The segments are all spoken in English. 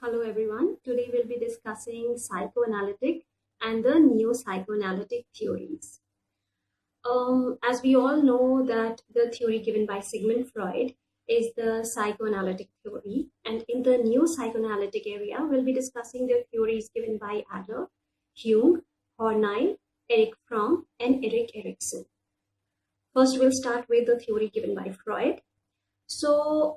Hello everyone. Today we'll be discussing psychoanalytic and the neo-psychoanalytic theories. As we all know that the theory given by Sigmund Freud is the psychoanalytic theory, and in the neo-psychoanalytic area we'll be discussing the theories given by Adler, Jung, Horney, Fromm, and Erikson. First we'll start with the theory given by Freud. So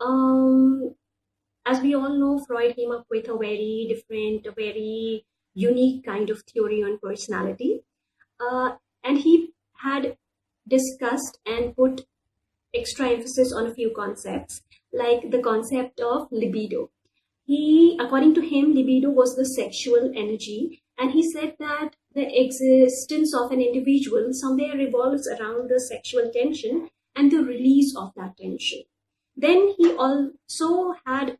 as we all know, Freud came up with a very different, a very unique kind of theory on personality. And he had discussed and put extra emphasis on a few concepts, like the concept of libido. According to him, libido was the sexual energy, and he said that the existence of an individual somewhere revolves around the sexual tension and the release of that tension. Then he also had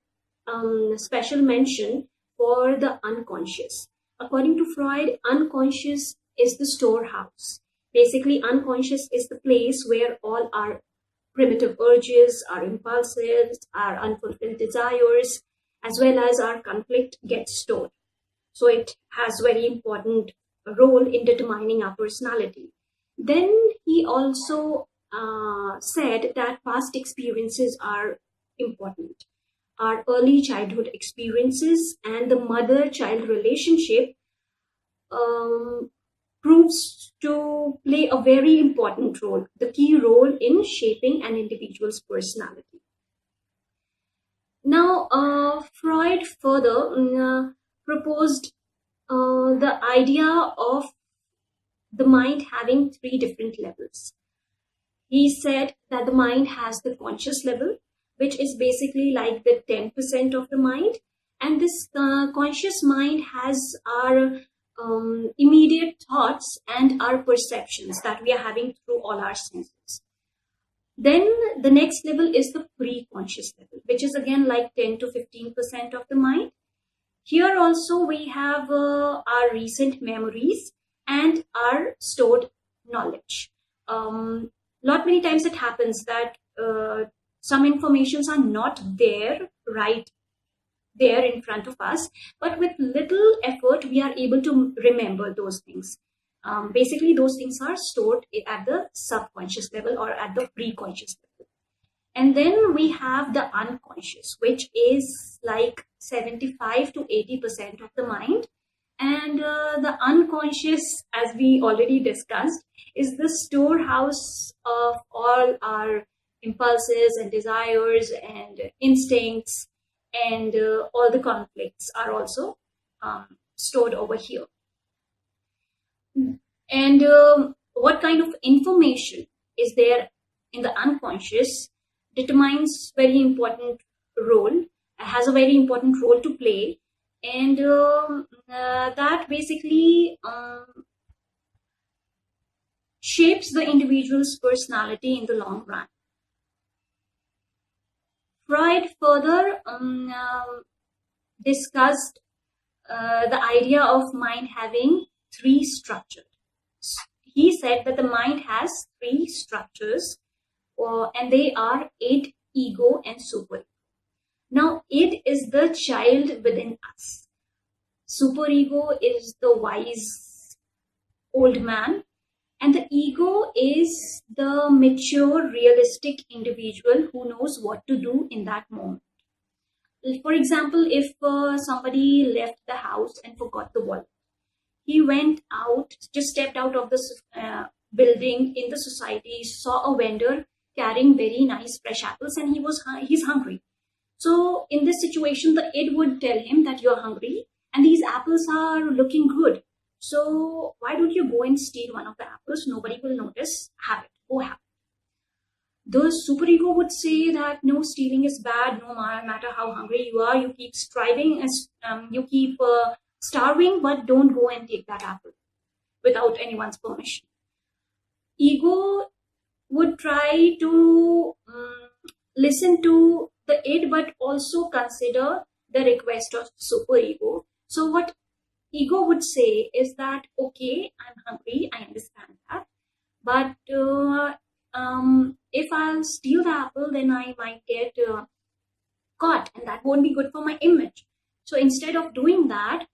special mention for the unconscious. According to Freud, unconscious is the storehouse. Basically, unconscious is the place where all our primitive urges, our impulses, our unfulfilled desires, as well as our conflict gets stored. So it has very important role in determining our personality. Then he also said that past experiences are important. Our early childhood experiences and the mother-child relationship proves to play a very important role, the key role in shaping an individual's personality. Now, Freud further proposed the idea of the mind having three different levels. He said that the mind has the conscious level, which is basically like the 10% of the mind. And this conscious mind has our immediate thoughts and our perceptions that we are having through all our senses. Then the next level is the pre-conscious level, which is again like 10 to 15% of the mind. Here also we have our recent memories and our stored knowledge. Not many times it happens that some informations are not there right there in front of us, but with little effort we are able to remember those things. Basically those things are stored at the subconscious level or at the pre-conscious level. And then we have the unconscious, which is like 75 to 80% of the mind. And the unconscious, as we already discussed, is the storehouse of all our impulses and desires and instincts, and all the conflicts are also stored over here. And what kind of information is there in the unconscious determines very important role, has a very important role to play, and that basically shapes the individual's personality in the long run. Freud further discussed the idea of mind having three structures. He said that the mind has three structures, and they are id, ego, and superego. Now, id is the child within us. Superego is the wise old man. And the ego is the mature, realistic individual who knows what to do in that moment. For example, if somebody left the house and forgot the wallet, he went out, just stepped out of the building in the society, saw a vendor carrying very nice fresh apples, and he's hungry. So in this situation, the id would tell him that you're hungry and these apples are looking good. So why don't you go and steal one of the apples? Nobody will notice. Have it. Go have it. The superego would say that no, stealing is bad. No matter how hungry you are, you keep striving, you keep starving, but don't go and take that apple without anyone's permission. Ego would try to listen to the id, but also consider the request of superego. So what ego would say is that, okay, I'm hungry, I understand that, but if I'll steal the apple, then I might get caught, and that won't be good for my image. So instead of doing that,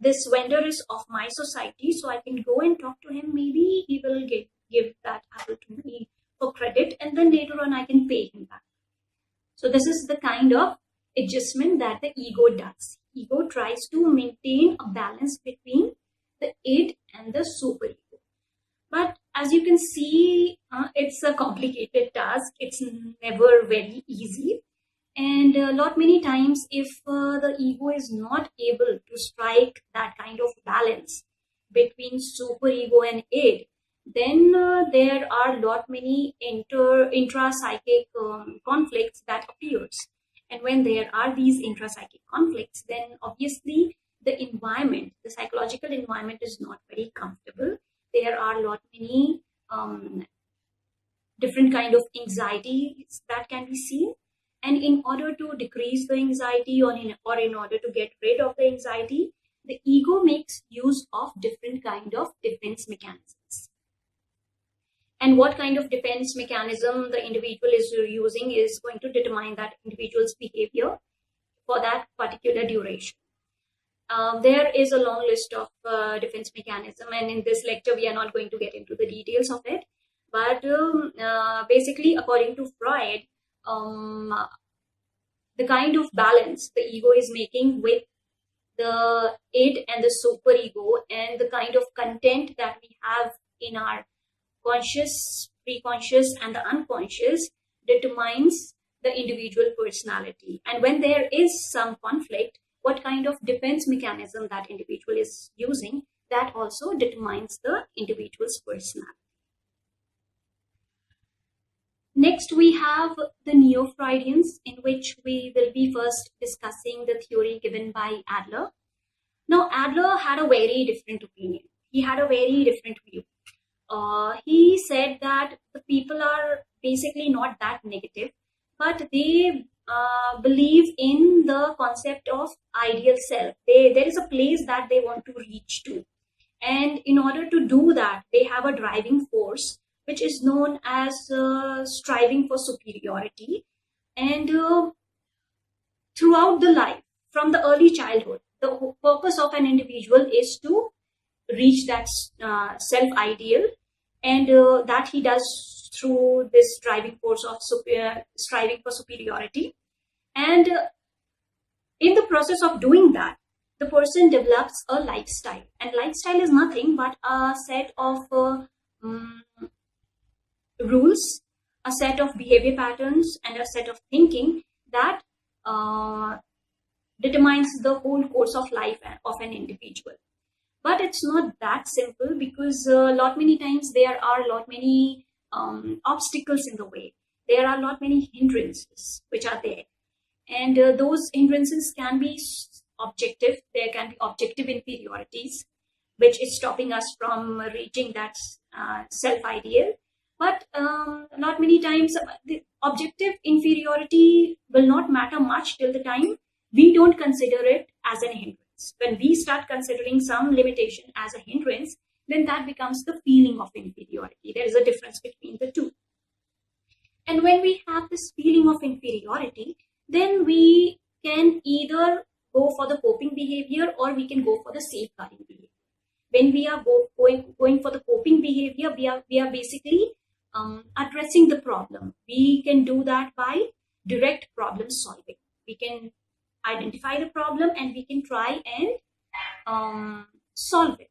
this vendor is of my society, so I can go and talk to him. Maybe he will give that apple to me for credit, and then later on I can pay him back. So this is the kind of adjustment that the ego does. Ego tries to maintain a balance between the id and the superego. But as you can see, it's a complicated task. It's never very easy. And many times, if the ego is not able to strike that kind of balance between superego and id, then there are many intra-psychic conflicts that appears. And when there are these intra-psychic conflicts, then obviously the environment, the psychological environment is not very comfortable. There are many different kind of anxieties that can be seen. And in order to decrease the anxiety or in order to get rid of the anxiety, the ego makes use of different kind of defense mechanisms. And what kind of defense mechanism the individual is using is going to determine that individual's behavior for that particular duration. There is a long list of defense mechanism, and in this lecture we are not going to get into the details of it. But basically, according to Freud, the kind of balance the ego is making with the id and the superego, and the kind of content that we have in our conscious, preconscious, and the unconscious determines the individual personality. And when there is some conflict, what kind of defense mechanism that individual is using, that also determines the individual's personality. Next, we have the Neo-Freudians, in which we will be first discussing the theory given by Adler. Now, Adler had a very different opinion. He had a very different view. He said that the people are basically not that negative, but they believe in the concept of ideal self. There is a place that they want to reach to. And in order to do that, they have a driving force, which is known as striving for superiority. And throughout the life, from the early childhood, the purpose of an individual is to reach that self-ideal, and that he does through this driving force of striving for superiority. And in the process of doing that, the person develops a lifestyle. And lifestyle is nothing but a set of rules, a set of behavior patterns, and a set of thinking that determines the whole course of life of an individual. But it's not that simple, because many times there are many obstacles in the way. There are many hindrances which are there. And those hindrances can be objective. There can be objective inferiorities, which is stopping us from reaching that self-ideal. But not many times the objective inferiority will not matter much till the time we don't consider it as an hindrance. When we start considering some limitation as a hindrance, then that becomes the feeling of inferiority. There is a difference between the two. And when we have this feeling of inferiority, then we can either go for the coping behavior, or we can go for the safeguarding behavior. When we are going for the coping behavior, we are basically addressing the problem. We can do that by direct problem solving. We can identify the problem and we can try and solve it.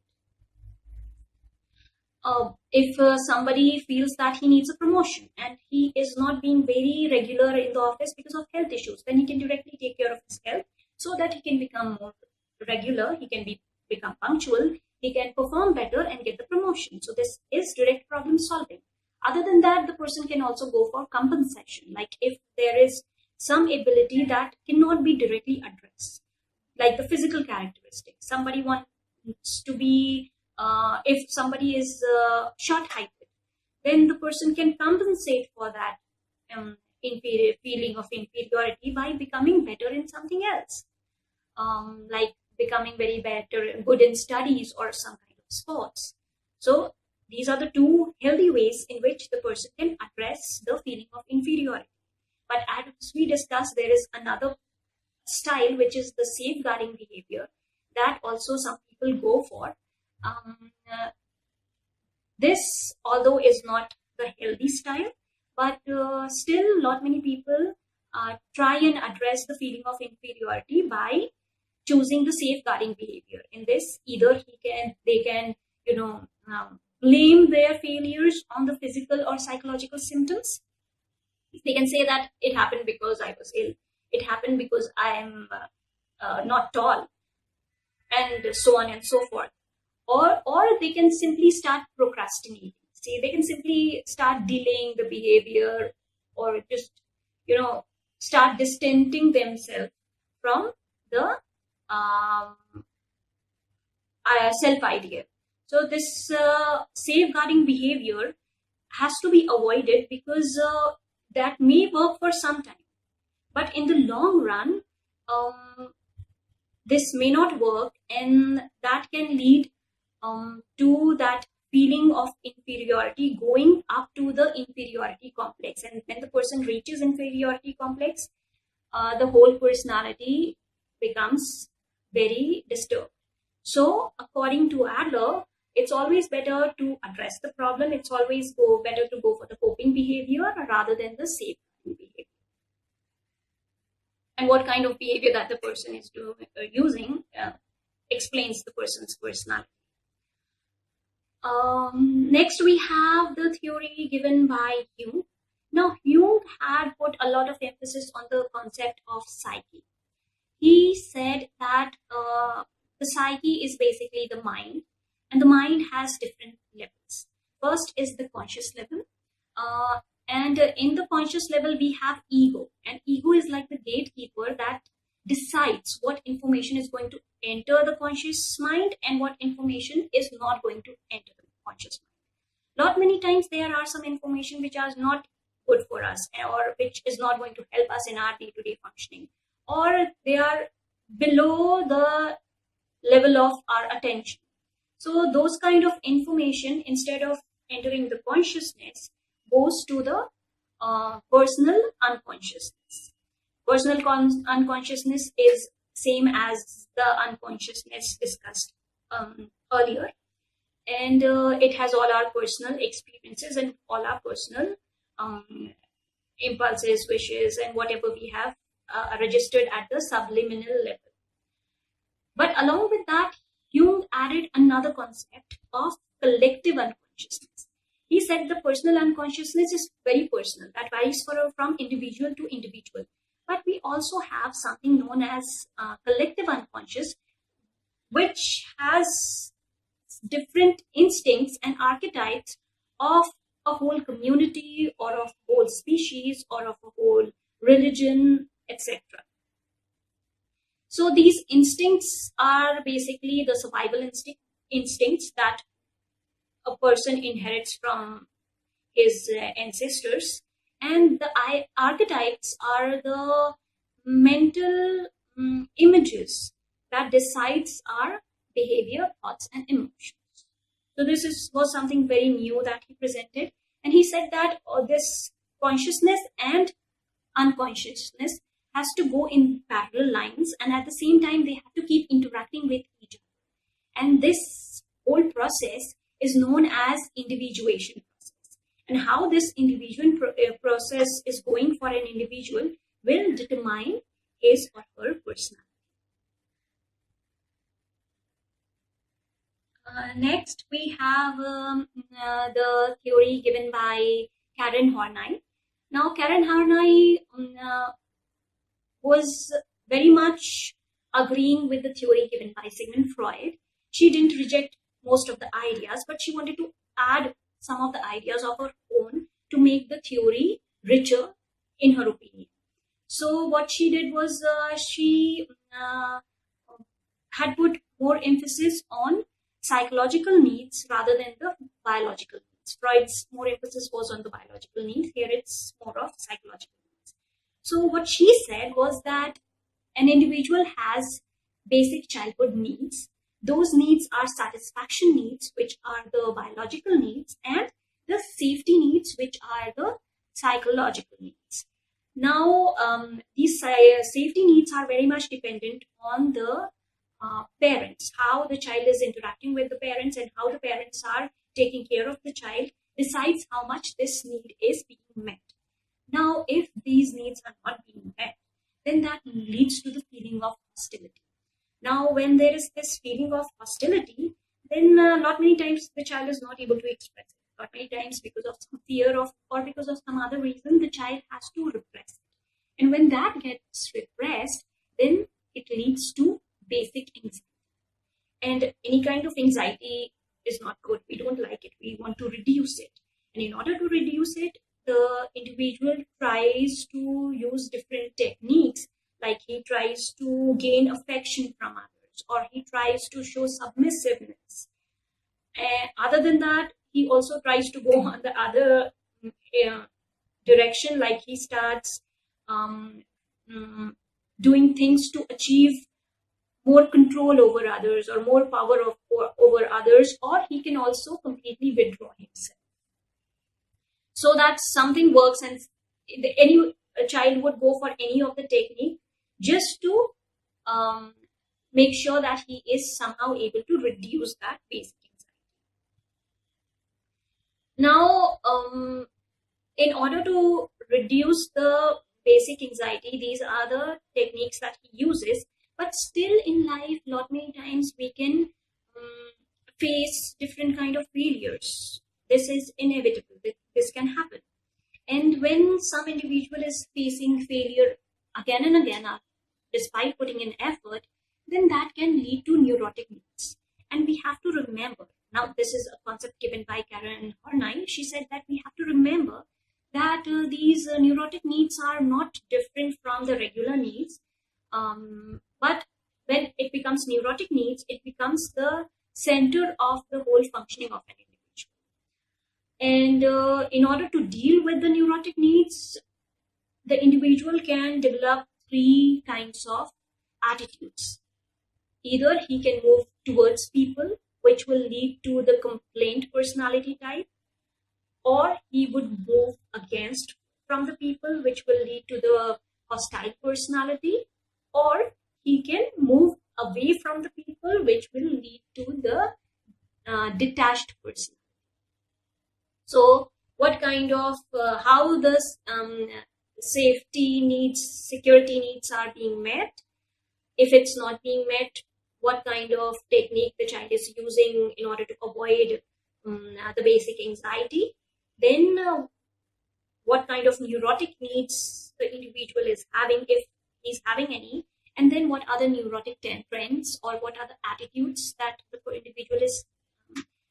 If somebody feels that he needs a promotion and he is not being very regular in the office because of health issues, then he can directly take care of his health so that he can become more regular, he can become punctual, he can perform better and get the promotion. So this is direct problem solving. Other than that, the person can also go for compensation. Like if there is some ability that cannot be directly addressed, like the physical characteristics. Somebody wants to be, if somebody is short-heighted, then the person can compensate for that feeling of inferiority by becoming better in something else, like becoming very good in studies or some kind of sports. So these are the two healthy ways in which the person can address the feeling of inferiority. But as we discussed, there is another style, which is the safeguarding behavior, that also some people go for. This, although is not the healthy style, but still lot many people try and address the feeling of inferiority by choosing the safeguarding behavior. In this, either they can blame their failures on the physical or psychological symptoms. They can say that it happened because I was ill, it happened because I am not tall, and so on and so forth. Or they can simply start procrastinating. See, they can simply start delaying the behavior, or just start distancing themselves from the self-idea. So this safeguarding behavior has to be avoided, because that may work for some time, but in the long run, this may not work, and that can lead to that feeling of inferiority going up to the inferiority complex. And when the person reaches inferiority complex, the whole personality becomes very disturbed. So according to Adler, it's always better to address the problem. It's always better to go for the coping behavior rather than the safeguarding behavior. And what kind of behavior that the person is using explains the person's personality. Next, we have the theory given by Jung. Now, Jung had put a lot of emphasis on the concept of psyche. He said that the psyche is basically the mind, and the mind has different levels. First is the conscious level, and in the conscious level we have ego, and ego is like the gatekeeper that decides what information is going to enter the conscious mind and what information is not going to enter the conscious mind. Not many times there are some information which are not good for us, or which is not going to help us in our day-to-day functioning, or they are below the level of our attention. So those kind of information, instead of entering the consciousness, goes to the personal unconsciousness. Personal unconsciousness is same as the unconsciousness discussed earlier, and it has all our personal experiences and all our personal impulses, wishes, and whatever we have registered at the subliminal level. But along with that, Jung added another concept of collective unconsciousness. He said the personal unconsciousness is very personal, that varies from individual to individual. But we also have something known as collective unconscious, which has different instincts and archetypes of a whole community, or of a whole species, or of a whole religion, etc. So these instincts are basically the survival instincts that a person inherits from his ancestors, and the archetypes are the mental images that decides our behavior, thoughts, and emotions. So this was something very new that he presented, and he said that this consciousness and unconsciousness has to go in parallel lines, and at the same time they have to keep interacting with each other. And this whole process is known as individuation process. And how this individuation process is going for an individual will determine his or her personality. Next, we have the theory given by Karen Horney. Now, Karen Horney was very much agreeing with the theory given by Sigmund Freud. She didn't reject most of the ideas, but she wanted to add some of the ideas of her own to make the theory richer, in her opinion. So what she did was she had put more emphasis on psychological needs rather than the biological needs. Freud's more emphasis was on the biological needs. Here it's more of psychological needs. So what she said was that an individual has basic childhood needs. Those needs are satisfaction needs, which are the biological needs, and the safety needs, which are the psychological needs. Now, these safety needs are very much dependent on the parents, how the child is interacting with the parents and how the parents are taking care of the child decides how much this need is being met. Now, if these needs are not being met, then that leads to the feeling of hostility. Now, when there is this feeling of hostility, then not many times the child is not able to express it. Not many times because of some fear of or because of some other reason, the child has to repress it. And when that gets repressed, then it leads to basic anxiety. And any kind of anxiety is not good. We don't like it. We want to reduce it. And in order to reduce it, the individual tries to use different techniques, like he tries to gain affection from others, or he tries to show submissiveness. Other than that, he also tries to go on the other direction, like he starts doing things to achieve more control over others or more power over others, or he can also completely withdraw himself. So that something works, and a child would go for any of the technique just to make sure that he is somehow able to reduce that basic anxiety. Now, in order to reduce the basic anxiety, these are the techniques that he uses. But still in life, not many times we can face different kind of failures. This is inevitable. This can happen. And when some individual is facing failure again and again, despite putting in effort, then that can lead to neurotic needs. And we have to remember, now this is a concept given by Karen Horney. She said that we have to remember that these neurotic needs are not different from the regular needs. But when it becomes neurotic needs, it becomes the center of the whole functioning of an individual. And in order to deal with the neurotic needs, the individual can develop three kinds of attitudes. Either he can move towards people, which will lead to the complaint personality type, or he would move against from the people, which will lead to the hostile personality, or he can move away from the people, which will lead to the detached personality. So what kind of, how the safety needs, security needs are being met? If it's not being met, what kind of technique the child is using in order to avoid the basic anxiety? Then what kind of neurotic needs the individual is having, if he's having any, and then what are the neurotic trends or what are the attitudes that the individual is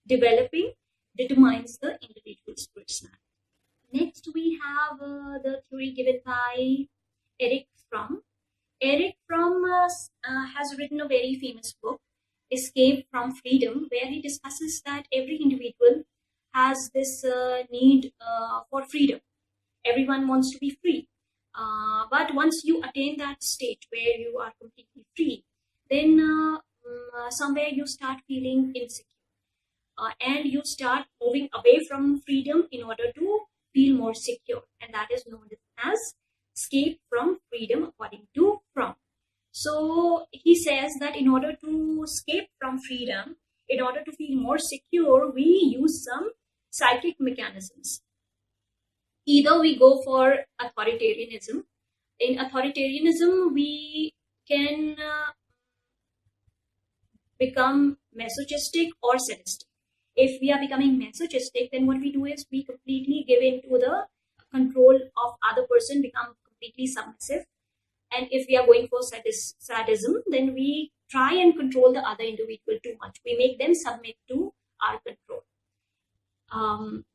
developing determines the individual's personality. Next, we have the theory given by Fromm. Fromm has written a very famous book, Escape from Freedom, where he discusses that every individual has this need for freedom. Everyone wants to be free. But once you attain that state where you are completely free, then somewhere you start feeling insecure. And you start moving away from freedom in order to feel more secure. And that is known as escape from freedom, according to Fromm. So he says that in order to escape from freedom, in order to feel more secure, we use some psychic mechanisms. Either we go for authoritarianism. In authoritarianism, we can become masochistic or sadistic. If we are becoming masochistic, then what we do is we completely give in to the control of other person, become completely submissive. And if we are going for sadism, then we try and control the other individual too much. We make them submit to our control.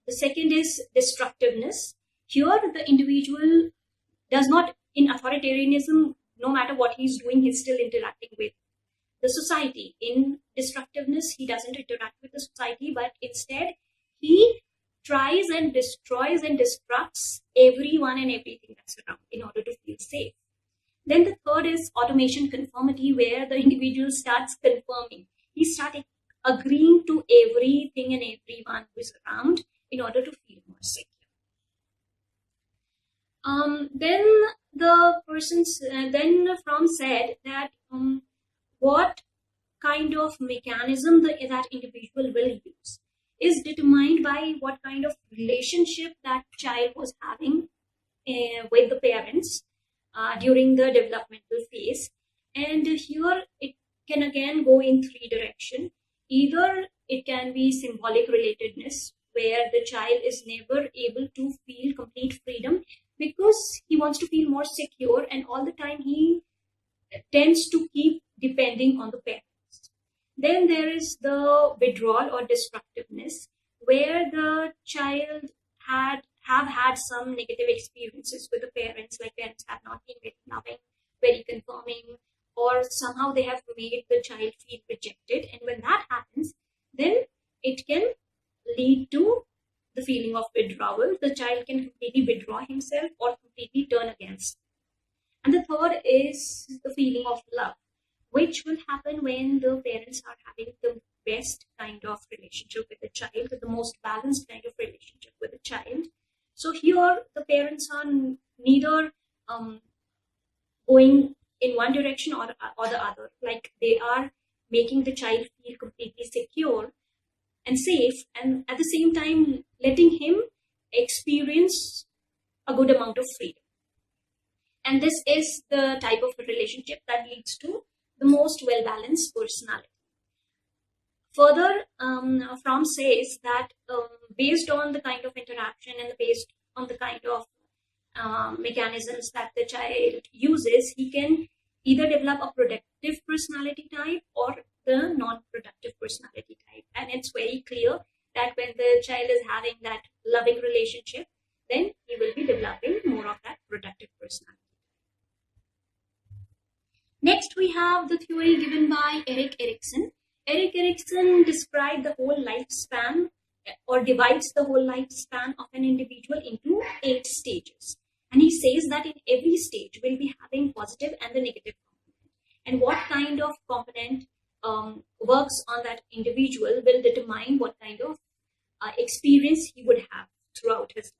The second is destructiveness. Here, the individual does not, in authoritarianism, no matter what he's doing, he's still interacting with the society. In destructiveness, he doesn't interact with the society, but instead, he tries and destroys and destructs everyone and everything that's around in order to feel safe. Then the third is automation conformity, where the individual starts conforming. He starts agreeing to everything and everyone who is around in order to feel more secure. Then then Fromm said that what kind of mechanism that individual will use is determined by what kind of relationship that child was having with the parents during the developmental phase. And here it can again go in three directions. Either it can be symbolic relatedness, where the child is never able to feel complete freedom because he wants to feel more secure, and all the time he tends to keep depending on the parents. Then there is the withdrawal or destructiveness, where the child have had some negative experiences with the parents, like parents have not been very loving, very confirming, or somehow they have made the child feel rejected. And when that happens, then it can lead to the feeling of withdrawal. The child can completely withdraw himself or completely turn against. And the third is the feeling of love, which will happen when the parents are having the best kind of relationship with the child, the most balanced kind of relationship with the child. So here the parents are neither going in one direction or the other. Like they are making the child feel completely secure and safe, and at the same time letting him experience a good amount of freedom. And this is the type of relationship that leads to the most well-balanced personality. Further, Fromm says that based on the kind of interaction and based on the kind of mechanisms that the child uses, he can either develop a productive personality type or the non-productive personality type. And it's very clear that when the child is having that loving relationship, then he will be developing more of that productive personality. Next, we have the theory given by Erikson. Erikson described the whole lifespan or divides the whole lifespan of an individual into 8 stages. And he says that in every stage we'll be having positive and the negative component. And what kind of component works on that individual will determine what kind of experience he would have throughout his life.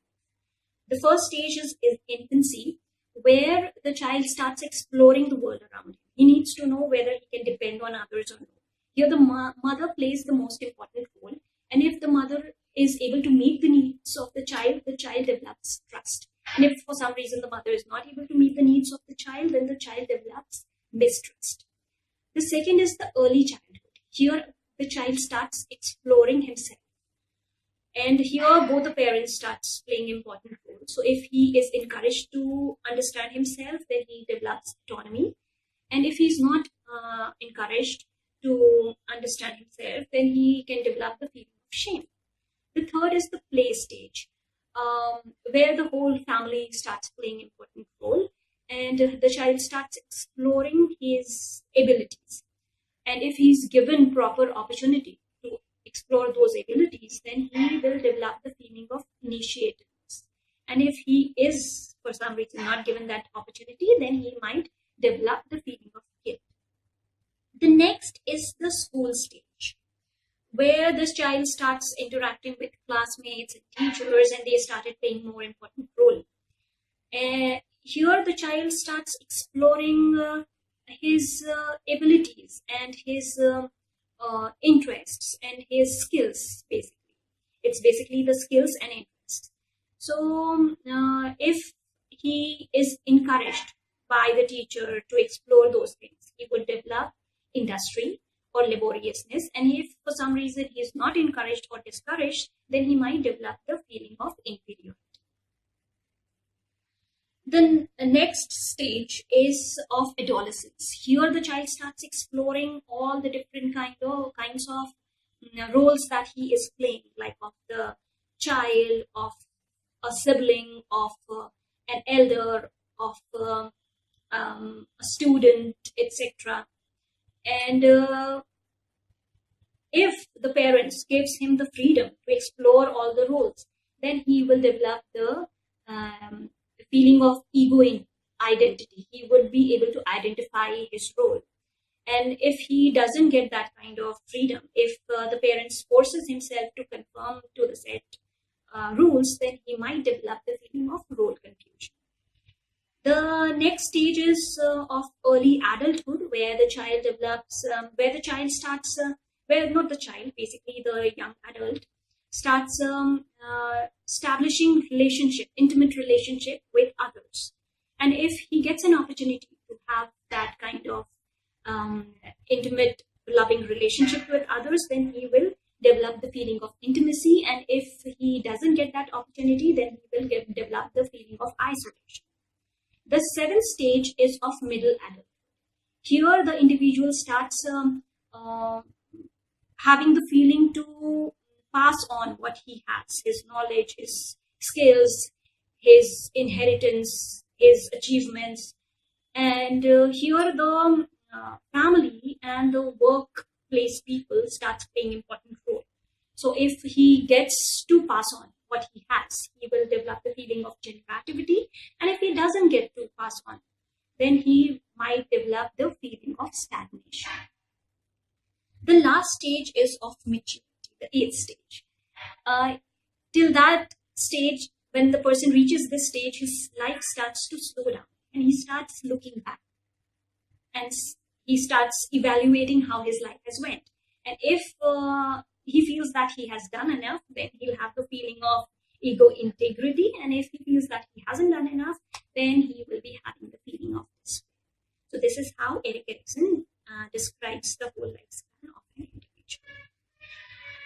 The first stage is infancy, where the child starts exploring the world around him. He needs to know whether he can depend on others or not. Here the mother plays the most important role, and if the mother is able to meet the needs of the child develops trust. And if for some reason the mother is not able to meet the needs of the child, then the child develops mistrust. The second is the early childhood. Here the child starts exploring himself. And here both the parents starts playing important roles. So if he is encouraged to understand himself, then he develops autonomy. And if he's not encouraged to understand himself, then he can develop the feeling of shame. The third is the play stage, where the whole family starts playing an important role, and the child starts exploring his abilities. And if he's given proper opportunity to explore those abilities, then he will develop the feeling of initiativeness. And if he is, for some reason, not given that opportunity, then he might develop the feeling of guilt. The next is the school stage, where this child starts interacting with classmates and teachers, and they started playing more important role. Here the child starts exploring his abilities and his interests and his skills. Basically, it's basically the skills and interests. So if he is encouraged by the teacher to explore those things, he would develop industry or laboriousness. And if for some reason he is not encouraged or discouraged, then he might develop the feeling of inferiority. The next stage is of adolescence. Here the child starts exploring all the different kinds of roles that he is playing, like of the child, of a sibling, of an elder, of a student, etc. And if the parents gives him the freedom to explore all the roles, then he will develop the feeling of ego in identity. He would be able to identify his role. And if he doesn't get that kind of freedom, if the parents forces himself to conform to the set rules, then he might develop the feeling of role confusion. The next stage is of early adulthood, where the child develops, where the child starts, where not the child, basically the young adult starts establishing intimate relationship with others. And if he gets an opportunity to have that kind of intimate, loving relationship with others, then he will develop the feeling of intimacy. And if he doesn't get that opportunity, then he will develop the feeling of isolation. The seventh stage is of middle adulthood. Here, the individual starts having the feeling to pass on what he has, his knowledge, his skills, his inheritance, his achievements. And here the family and the workplace people starts playing important role. So if he gets to pass on what he has, he will develop the feeling of generativity. And if he doesn't get to pass on, then he might develop the feeling of stagnation. The last stage is of maturity, the eighth stage. Till that stage, when the person reaches this stage, his life starts to slow down and he starts looking back and he starts evaluating how his life has went. And if he feels that he has done enough, then he'll have the feeling of ego integrity. And if he feels that he hasn't done enough, then he will be having the feeling of despair. So this is how Erikson describes the whole lifespan of an individual.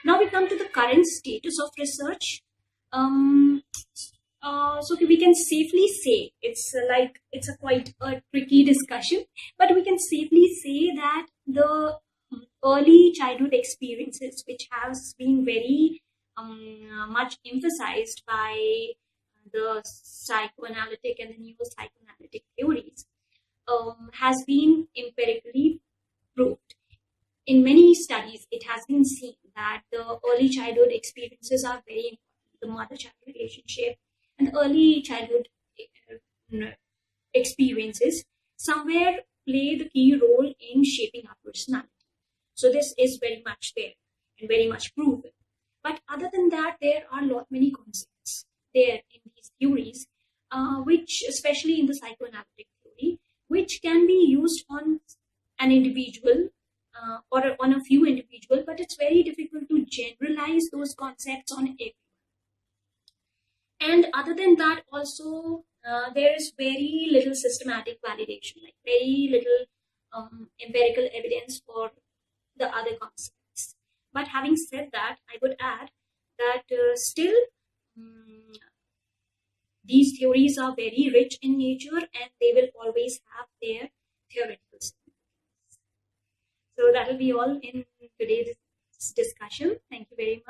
Now we come to the current status of research. So we can safely say, it's a quite a tricky discussion, but we can safely say that the early childhood experiences, which has been very much emphasized by the psychoanalytic and the neuropsychoanalytic theories, has been empirically proved. In many studies, it has been seen that the early childhood experiences are very important. The mother-child relationship and early childhood experiences somewhere play the key role in shaping our personality. So this is very much there and very much proven. But other than that, there are many concepts there in these theories, which, especially in the psychoanalytic theory, which can be used on an individual or on a few individuals, but it's very difficult to generalize those concepts on everyone. And other than that, also, there is very little systematic validation, like very little empirical evidence for the other concepts. But having said that, I would add that still these theories are very rich in nature and they will always have their theoretical significance. So that will be all in today's discussion. Thank you very much.